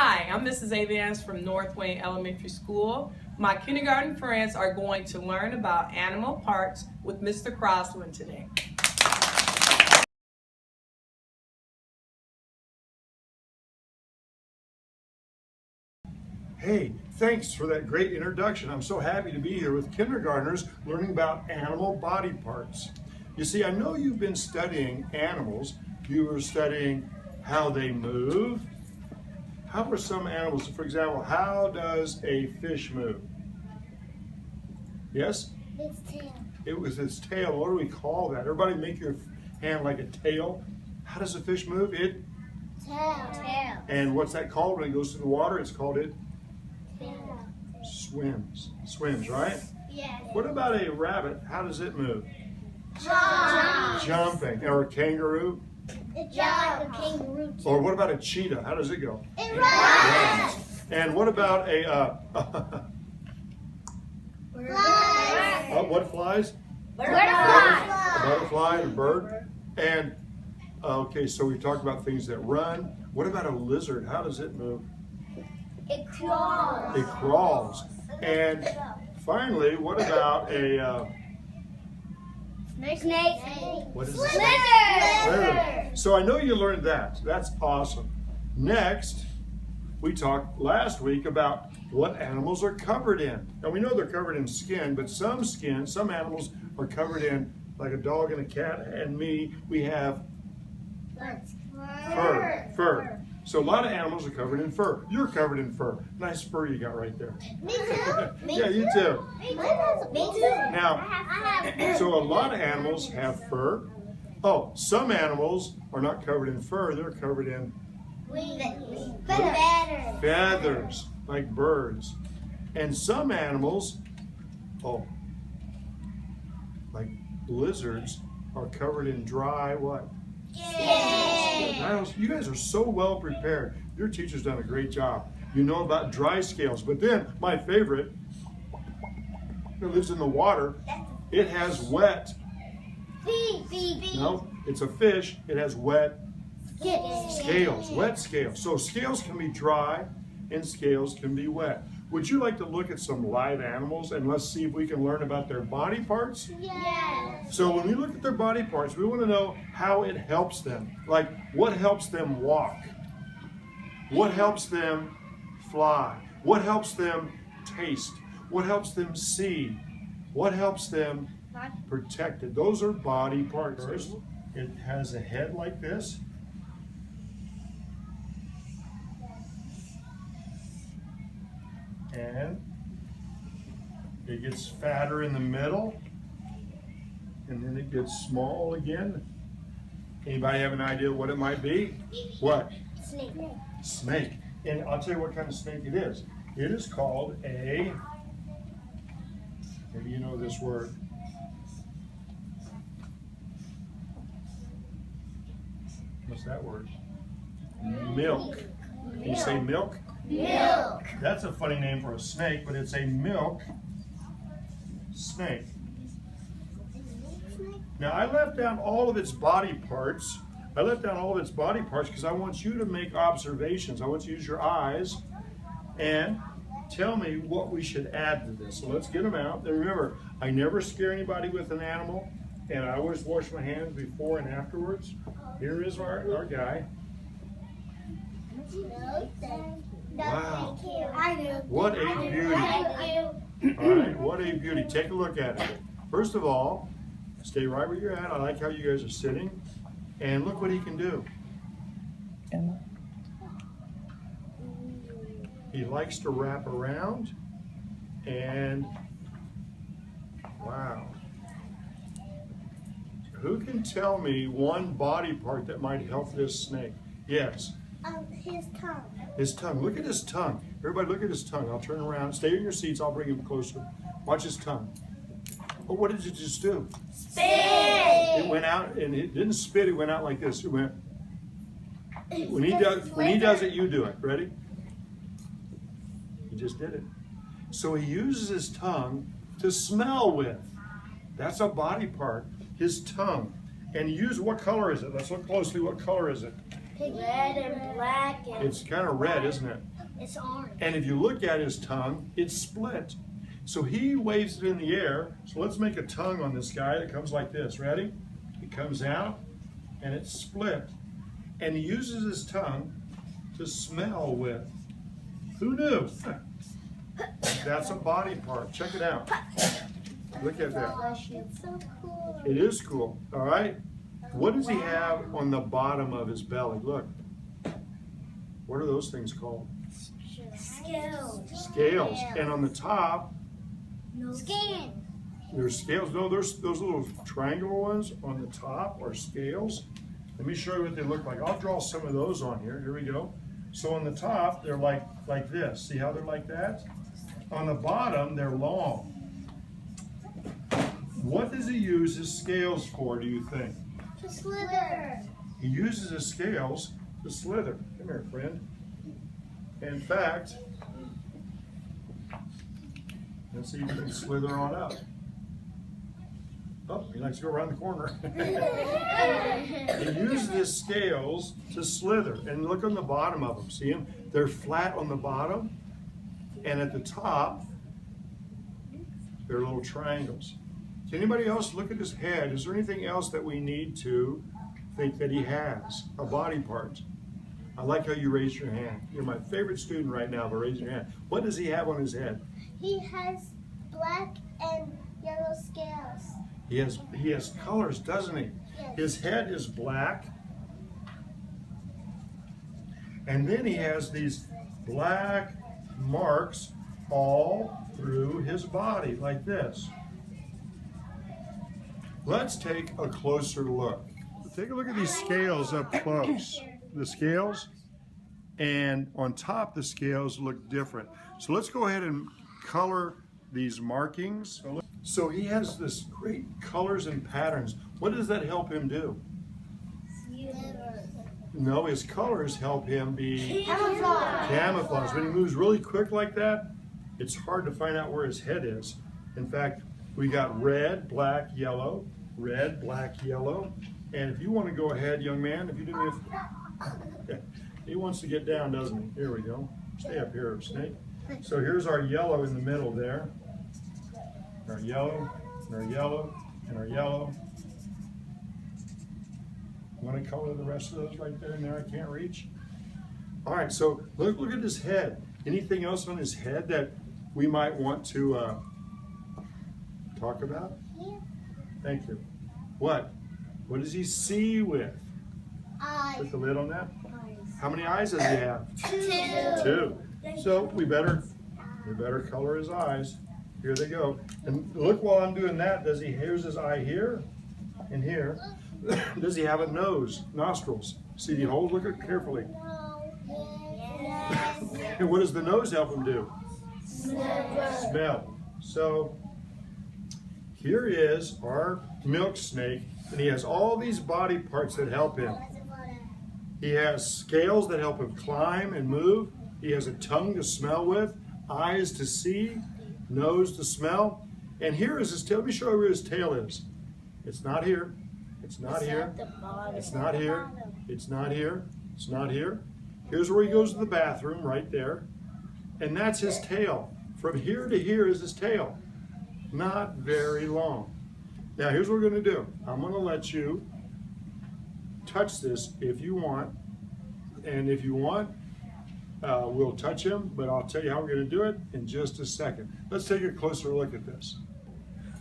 Hi, I'm Mrs. Avance from North Wayne Elementary School. My kindergarten friends are going to learn about animal parts with Mr. Crosslin today. Hey, thanks for that great introduction. I'm so happy to be here with kindergartners learning about animal body parts. You see, I know you've been studying animals. You were studying how they move. How are some animals, for example, how does a fish move? Yes? Its tail. It was its tail. What do we call that? Everybody make your hand like a tail. How does a fish move? It? Tail. And what's that called when it goes through the water? It's called it? Tail. Swims. Swims, right? Yes. What about a rabbit? How does it move? Jump. Jumping. Or a kangaroo? It jumps like a kangaroo. Or what about a cheetah? How does it go? It runs. And what about a Flies. what flies? Butterfly. A butterfly, a bird. And okay, so we talked about things that run. What about a lizard? How does it move? It crawls. It crawls. And finally, what about a Snake. what is it? Lizard. So I know you learned that. That's awesome. Next, we talked last week about what animals are covered in. Now we know they're covered in skin, but some animals are covered in, like a dog and a cat and me, we have fur. So a lot of animals are covered in fur. You're covered in fur. Nice fur you got right there. Me too. Yeah, you too. Me too. Now, I have. so a lot of animals have fur. Oh, some animals are not covered in fur. They're covered in feathers, like birds. And some animals, like lizards, are covered in dry what? You guys are so well prepared. Your teacher's done a great job. You know about dry scales. But then, my favorite, it lives in the water. It has wet. No, it's a fish. It has wet scales, wet scales. So scales can be dry and scales can be wet. Would you like to look at some live animals and let's see if we can learn about their body parts? Yes. So when we look at their body parts, we want to know how it helps them. Like, what helps them walk? What helps them fly? What helps them taste? What helps them see? What helps them protect it? Those are body parts. First, it has a head like this. And it gets fatter in the middle, and then it gets small again. Anybody have an idea what it might be? What? Snake. Snake. And I'll tell you what kind of snake it is. It is called a, maybe you know this word. What's that word? Milk. Can you say milk? Milk. That's a funny name for a snake, but it's a milk snake. Now I left down all of its body parts. I left down all of its body parts because I want you to make observations. I want you to use your eyes and tell me what we should add to this. So let's get them out. And remember, I never scare anybody with an animal, and I always wash my hands before and afterwards. Here is our guy. Wow. What a beauty. All right, what a beauty. Take a look at it. First of all, stay right where you're at. I like how you guys are sitting. And look what he can do. He likes to wrap around. And wow. Who can tell me one body part that might help this snake? Yes. His tongue. His tongue. Look at his tongue. Everybody look at his tongue. I'll turn around. Stay in your seats. I'll bring him closer. Watch his tongue. Oh, what did it just do? Spit. It went out, and it didn't spit. It went out like this. It went. When he does it, you do it. Ready? He just did it. So he uses his tongue to smell with. That's a body part. His tongue. And he used, what color is it? Let's look closely. What color is it? Red and black and It's kind of red, isn't it? it's orange. And if you look at his tongue, it's split. So he waves it in the air. So let's make a tongue on this guy that comes like this. Ready? It comes out and it's split. And he uses his tongue to smell with. Who knew? That's a body part. Check it out. Look at that. It's so cool. It is cool. All right. What does he have on the bottom of his belly? Look. What are those things called? Scales. Scales. And on the top, Skin. there's scales. No, there's those little triangular ones on the top are scales. Let me show you what they look like. I'll draw some of those on here. Here we go. So on the top, they're like this. See how they're like that? On the bottom, they're long. What does he use his scales for, do you think? To slither. He uses his scales to slither. Come here, friend. In fact, let's see if you can slither on up. Oh, he likes to go around the corner. He uses his scales to slither. And look on the bottom of them. See them? They're flat on the bottom. And at the top, they're little triangles. Can anybody else look at his head? Is there anything else that we need to think that he has? A body part. I like how you raise your hand. You're my favorite student right now, but raise your hand. What does he have on his head? He has black and yellow scales. He has colors, doesn't he? Yes. His head is black. And then he has these black marks all through his body, like this. Let's take a closer look. Take a look at these scales up close. The scales, and on top the scales look different. So let's go ahead and color these markings. So he has this great colors and patterns. What does that help him do? No, his colors help him be camouflaged. When he moves really quick like that, it's hard to find out where his head is. In fact, we got red, black, yellow, red, black, yellow. And if you want to go ahead, young man, if you do me he wants to get down, doesn't he? Here we go. Stay up here, Snake. So here's our yellow in the middle there. Our yellow, and our yellow, and our yellow. Want to color the rest of those right there and there? I can't reach. All right, so look at his head. Anything else on his head that we might want to talk about? Yeah. Thank you. What? What does he see with? Put the lid on that. How many eyes does he have? Two. So we better color his eyes. Here they go. And look, while I'm doing that, here's his eye here and here. Does he have a nose, nostrils? See the holes? Look at it carefully. And what does the nose help him do? Smell. So here is our milk snake, and he has all these body parts that help him. He has scales that help him climb and move. He has a tongue to smell with, eyes to see, nose to smell. And here is his tail. Let me show you where his tail is. It's not here. It's not here. It's not here. It's not here. It's not here. Here's where he goes to the bathroom, right there. And that's his tail. From here to here is his tail. Not very long. Now here's what we're going to do. I'm going to let you touch this if you want. And if you want, we'll touch him, but I'll tell you how we're going to do it in just a second. Let's take a closer look at this.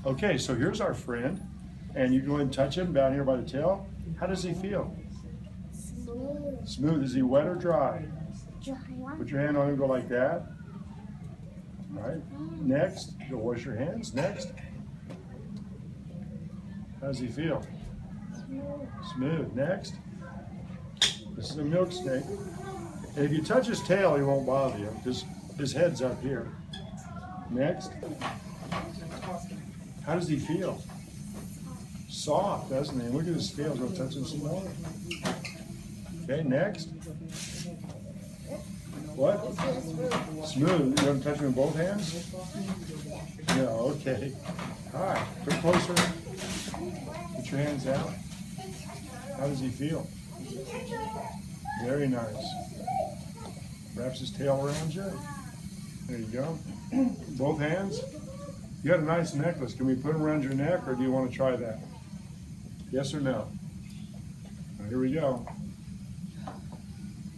Okay, so here's our friend. And you go ahead and touch him down here by the tail. How does he feel? Smooth. Smooth. Is he wet or dry? Put your hand on him and go like that. All right. Next, go wash your hands. Next. How does he feel? Smooth. Next. This is a milk snake. And if you touch his tail, he won't bother you because his head's up here. Next. How does he feel? Soft, doesn't he? Look at his scales. Go touch him some more. Okay, next. What? Smooth. You want to touch him with both hands? Yeah, okay. All right, come closer. Put your hands out. How does he feel? Very nice. Wraps his tail around you. There you go. Both hands. You got a nice necklace. Can we put it around your neck, or do you want to try that? Yes or no? Now, here we go.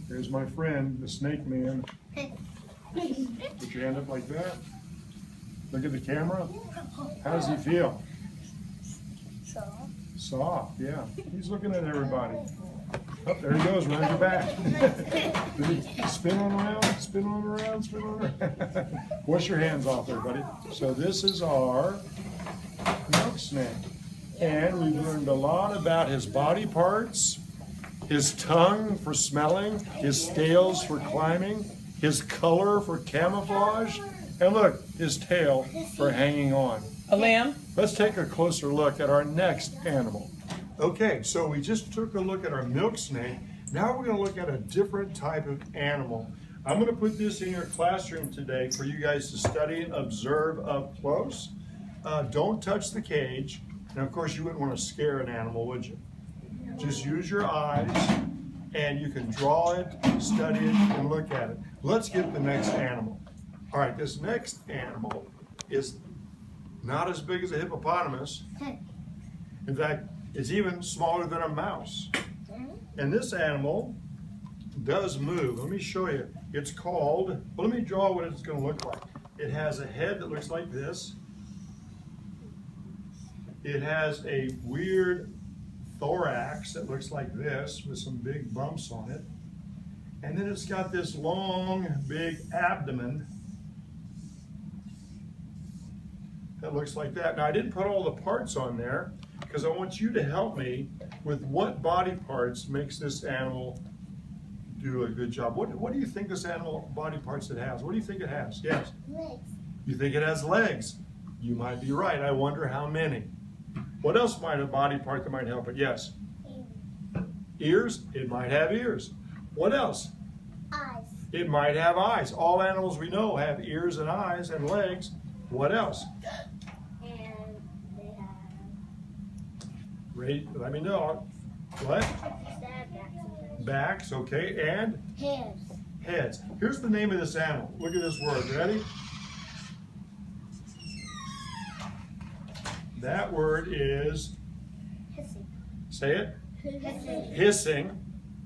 Here's my friend, the snake man. Put your hand up like that. Look at the camera. How does he feel? Soft. Soft, yeah. He's looking at everybody. Oh, there he goes, around your back. Spin on around, spin on around, spin on around. Wash your hands off there, buddy. So this is our milk snake. And we've learned a lot about his body parts, his tongue for smelling, his scales for climbing, his color for camouflage, and look, his tail for hanging on. A lamb? Let's take a closer look at our next animal. Okay, so we just took a look at our milk snake. Now we're going to look at a different type of animal. I'm going to put this in your classroom today for you guys to study and observe up close. Don't touch the cage. And of course, you wouldn't want to scare an animal, would you? Just use your eyes, and you can draw it, study it, and look at it. Let's get to the next animal. All right, this next animal is not as big as a hippopotamus. In fact, it's even smaller than a mouse. And this animal does move. Let me show you. It's called, well, let me draw what it's going to look like. It has a head that looks like this. It has a weird thorax that looks like this with some big bumps on it. And then it's got this long, big abdomen that looks like that. Now, I didn't put all the parts on there because I want you to help me with what body parts makes this animal do a good job. What do you think this animal body parts it has? What do you think it has? Yes? Legs. You think it has legs? You might be right. I wonder how many. What else might a body part that might help it? Yes? Ears? It might have ears. What else? Eyes. It might have eyes. All animals we know have ears and eyes and legs. What else? And they have Let me know. What? backs. Backs, okay. And Heads. heads. Here's the name of this animal. Look at this word. Ready? That word is, Hissing. say it, Hissing. hissing.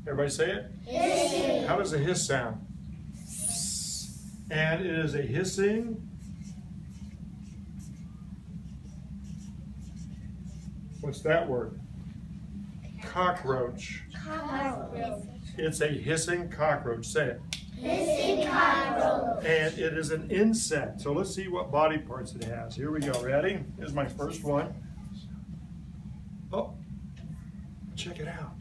Everybody say it? Hissing. How does a hiss sound? And it is a hissing. What's that word? Cockroach. Cockroach. It's a hissing cockroach. Say it. Hissing cockroach. And it is an insect. So let's see what body parts it has. Here we go. Ready? Here's my first one. Oh, check it out.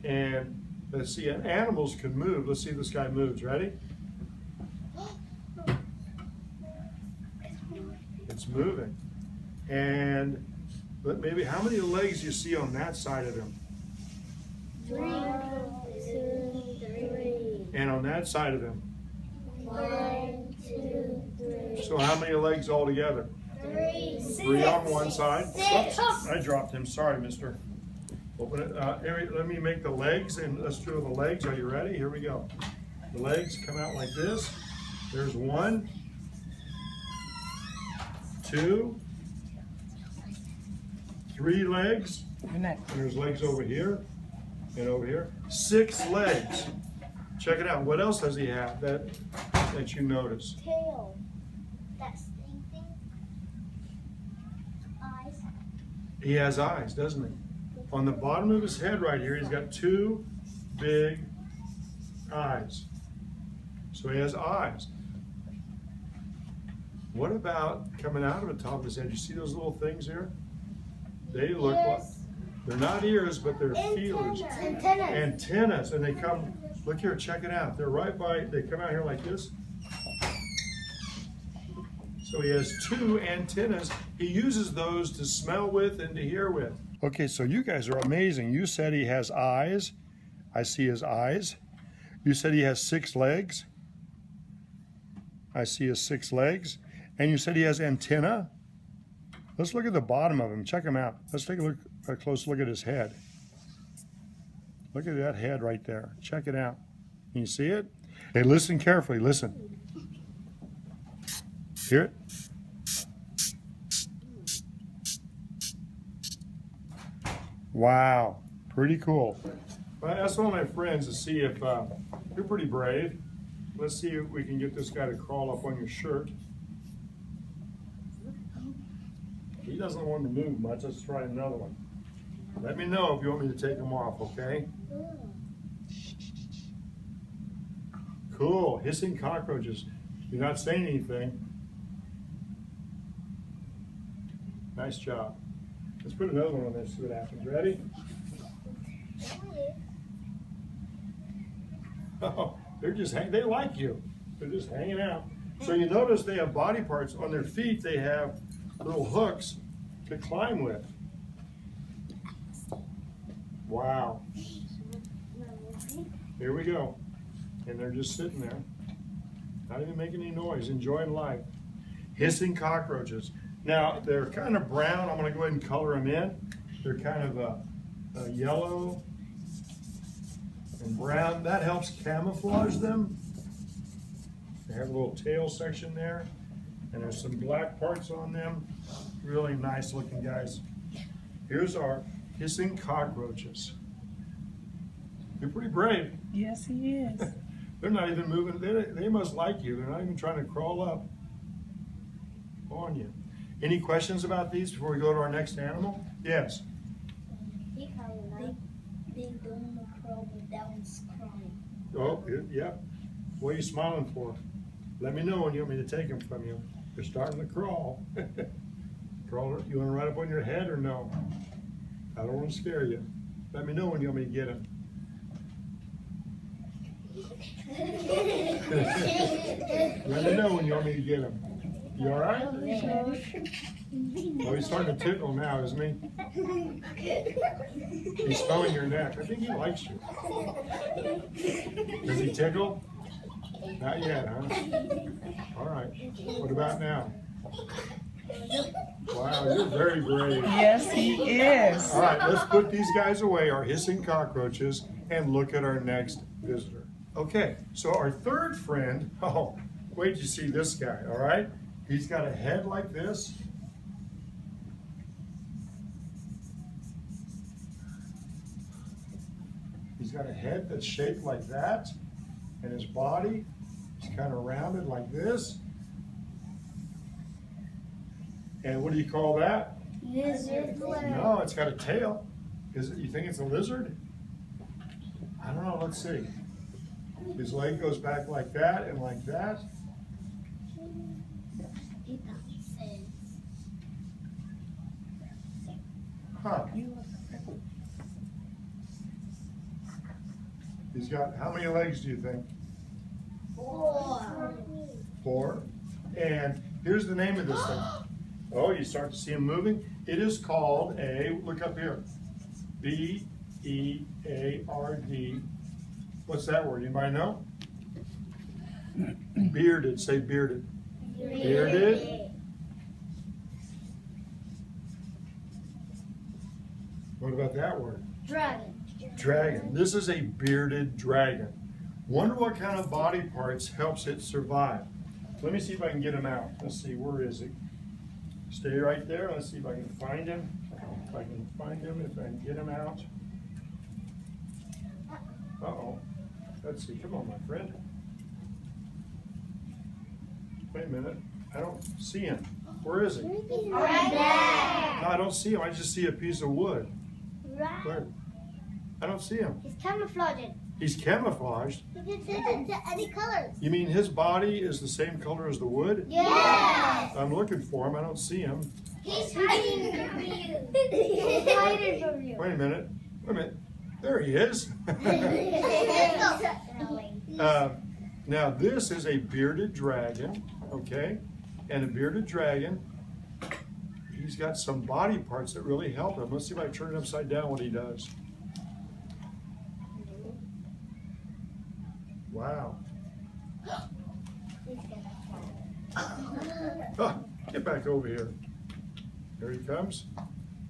And let's see, and animals can move. Let's see if this guy moves. Ready? It's moving. And maybe how many legs do you see on that side of him? 1, 2, 3. And on that side of him? 1, 2, 3. So how many legs altogether? 3. 3 on one side. 6. Oops, I dropped him. Sorry, mister. Open it. Let me make the legs, and let's do the legs. Are you ready? Here we go. The legs come out like this. There's 1, 2, 3 legs. And there's legs over here and over here. 6 legs. Check it out. What else does he have that you notice? Tail. That same thing. Eyes. He has eyes, doesn't he? On the bottom of his head right here, he's got 2 big eyes. So he has eyes. What about coming out of the top of his head? You see those little things here? They look like, they're not ears, but they're feelers. Antennas. Antennas. And they come, look here, check it out. They're right by, they come out here like this. So he has 2 antennas. He uses those to smell with and to hear with. Okay, so you guys are amazing. You said he has eyes. I see his eyes. You said he has 6 legs. I see his 6 legs. And you said he has antenna. Let's look at the bottom of him. Check him out. Let's take a close look at his head. Look at that head right there. Check it out. Can you see it? Hey, listen carefully. Listen. Hear it? Wow. Pretty cool. Well, I asked one of my friends to see if you're pretty brave. Let's see if we can get this guy to crawl up on your shirt. He doesn't want to move much. Let's try another one. Let me know if you want me to take him off, okay? Cool. Hissing cockroaches. You're not saying anything. Nice job. Let's put another one on there, see what happens. Ready? Oh, they like you. They're just hanging out. So you notice they have body parts on their feet. They have little hooks to climb with. Wow. Here we go. And they're just sitting there, not even making any noise, enjoying life. Hissing cockroaches. Now, they're kind of brown. I'm going to go ahead and color them in. They're kind of a yellow and brown. That helps camouflage them. They have a little tail section there, and there's some black parts on them. Really nice looking guys. Here's our hissing cockroaches. You're pretty brave. Yes, he is. They're not even moving. They must like you. They're not even trying to crawl up on you. Any questions about these before we go to our next animal? Yes. They don't crawl, but that one's crying. Oh, yeah. What are you smiling for? Let me know when you want me to take them from you. They're starting to crawl. Crawl. You want to ride up on your head or no? I don't want to scare you. Let me know when you want me to get them. Let me know when you want me to get him. You all right? Oh, he's starting to tickle now, isn't he? He's smelling your neck. I think he likes you. Does he tickle? Not yet, huh? All right. What about now? Wow, you're very brave. Yes, he is. All right, let's put these guys away, our hissing cockroaches, and look at our next visitor. Okay, so our third friend, oh, wait till you see this guy, all right? He's got a head like this. He's got a head that's shaped like that, and his body is kind of rounded like this. And what do you call that? Lizard. No, it's got a tail. You think it's a lizard? I don't know, let's see. His leg goes back like that and like that. Huh. He's got, how many legs do you think? 4. 4. And here's the name of this thing. Oh, you start to see him moving. It is called a, look up here, B-E-A-R-D. What's that word? Anybody know? Bearded. Say bearded. Bearded. What about that word? Dragon. Dragon. This is a bearded dragon. Wonder what kind of body parts helps it survive. Let me see if I can get him out. Let's see, where is he? Stay right there. Let's see if I can find him. If I can find him, if I can get him out. Uh-oh. Let's see. Come on, my friend. Wait a minute. I don't see him. Where is he? Right there. No, I don't see him. I just see a piece of wood. Right. Where? I don't see him. He's camouflaging. He's camouflaged. You can change it to any colors. You mean his body is the same color as the wood? Yes. I'm looking for him. I don't see him. He's hiding from you. He's hiding from you. Wait a minute. Wait a minute. There he is. Now this is a bearded dragon, okay? And a bearded dragon, he's got some body parts that really help him. Let's see if I turn it upside down what he does. Wow. Oh, get back over here. There he comes.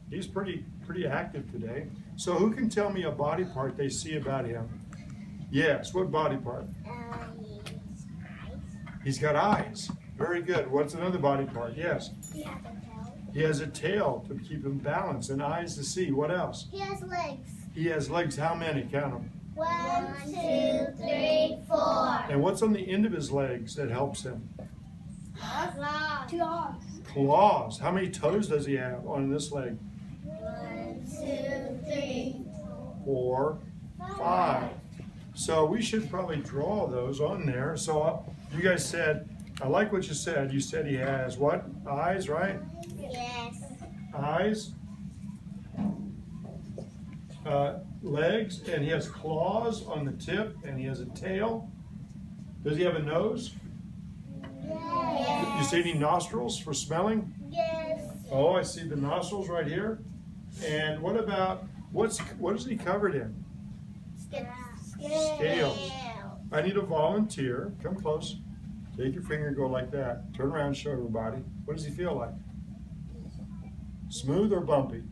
He's pretty active today. So who can tell me a body part they see about him? Yes, what body part? His eyes. He's got eyes. Very good. What's another body part? Yes. He has a tail. He has a tail to keep him balanced and eyes to see. What else? He has legs. He has legs. How many? Count them. 1, 2, 3, 4. And what's on the end of his legs that helps him? Claws. Claws. How many toes does he have on this leg? 1, 2, 3, 4, 5. So we should probably draw those on there. So you guys said, I like what you said. You said he has what? Eyes, right? Yes. Eyes, legs, and he has claws on the tip, and he has a tail. Does he have a nose? Yes. You see any nostrils for smelling? Yes. Oh, I see the nostrils right here. And what about, what is he covered in? Scales. I need a volunteer. Come close. Take your finger and go like that. Turn around and show everybody. What does he feel like? Smooth or bumpy?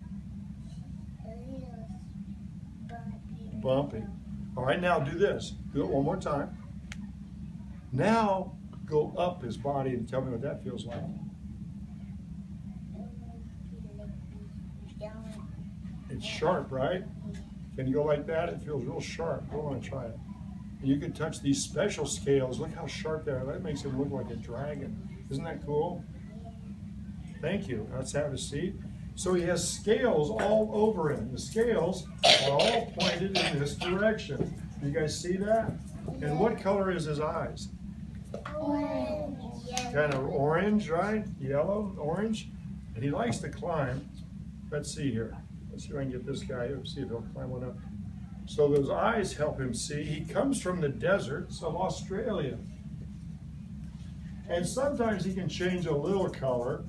Bumpy. All right, now do this. Do it one more time. Now go up his body and tell me what that feels like. It's sharp, right? Can you go like that? It feels real sharp. Go on and try it. And you can touch these special scales. Look how sharp they are. That makes him look like a dragon. Isn't that cool? Thank you. Let's have a seat. So he has scales all over him. The scales are all pointed in this direction. You guys see that? And what color is his eyes? Orange. Kind of orange, right? Yellow, orange. And he likes to climb. Let's see here. Let's see if I can get this guy. Let's see if he'll climb one up. So those eyes help him see. He comes from the deserts of Australia. And sometimes he can change a little color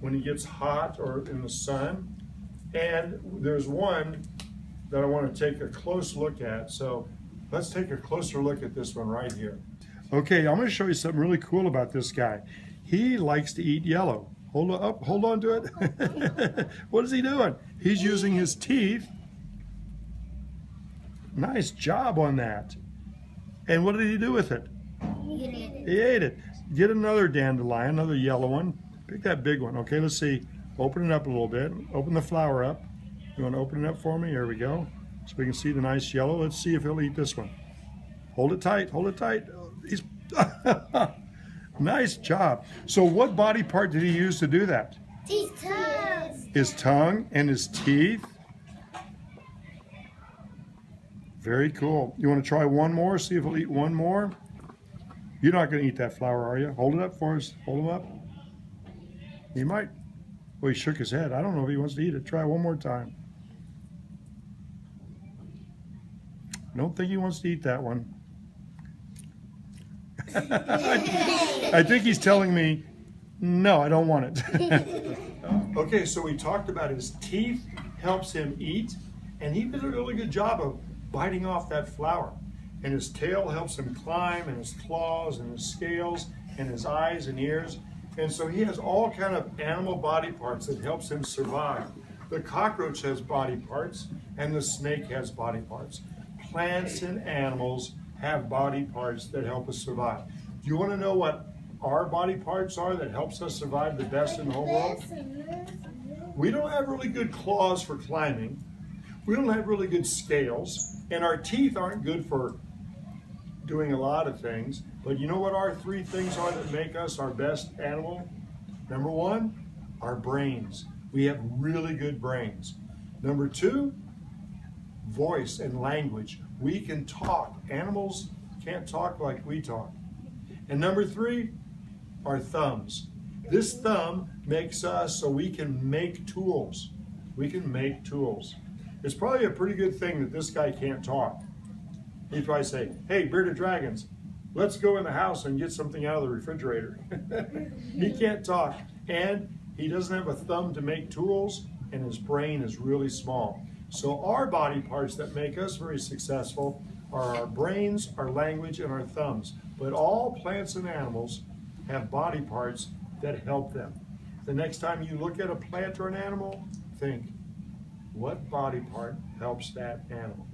when he gets hot or in the sun. And there's one that I want to take a close look at. So let's take a closer look at this one right here. Okay, I'm going to show you something really cool about this guy. He likes to eat yellow. Hold on to it. What is he doing? He's using his teeth. Nice job on that. And what did he do with it? He ate it. Get another dandelion, another yellow one. Pick that big one. Okay, let's see. Open it up a little bit. Open the flower up. You want to open it up for me? Here we go. So we can see the nice yellow. Let's see if he'll eat this one. Hold it tight. Hold it tight. He's nice job. So what body part did he use to do that? His tongue. His tongue and his teeth. Very cool. You want to try one more? See if he'll eat one more? You're not going to eat that flower, are you? Hold it up for us. Hold him up. He might. Well, he shook his head. I don't know if he wants to eat it. Try one more time. I don't think he wants to eat that one. I think he's telling me, no, I don't want it. Okay, so we talked about his teeth helps him eat, and he did a really good job of biting off that flower. And his tail helps him climb, and his claws, and his scales, and his eyes and ears. And so he has all kind of animal body parts that helps him survive. The cockroach has body parts, and the snake has body parts. Plants and animals have body parts that help us survive. Do you want to know what our body parts are that helps us survive the best in the whole world? We don't have really good claws for climbing. We don't have really good scales, and our teeth aren't good for doing a lot of things. But you know what our three things are that make us our best animal? Number one, our brains. We have really good brains. Number two, voice and language. We can talk. Animals can't talk like we talk. And number three, our thumbs. This thumb makes us so we can make tools. We can make tools. It's probably a pretty good thing that this guy can't talk. He'd probably say, hey, Bearded Dragons, let's go in the house and get something out of the refrigerator. He can't talk, and he doesn't have a thumb to make tools, and his brain is really small. So our body parts that make us very successful are our brains, our language, and our thumbs. But all plants and animals have body parts that help them. The next time you look at a plant or an animal, think, What body part helps that animal?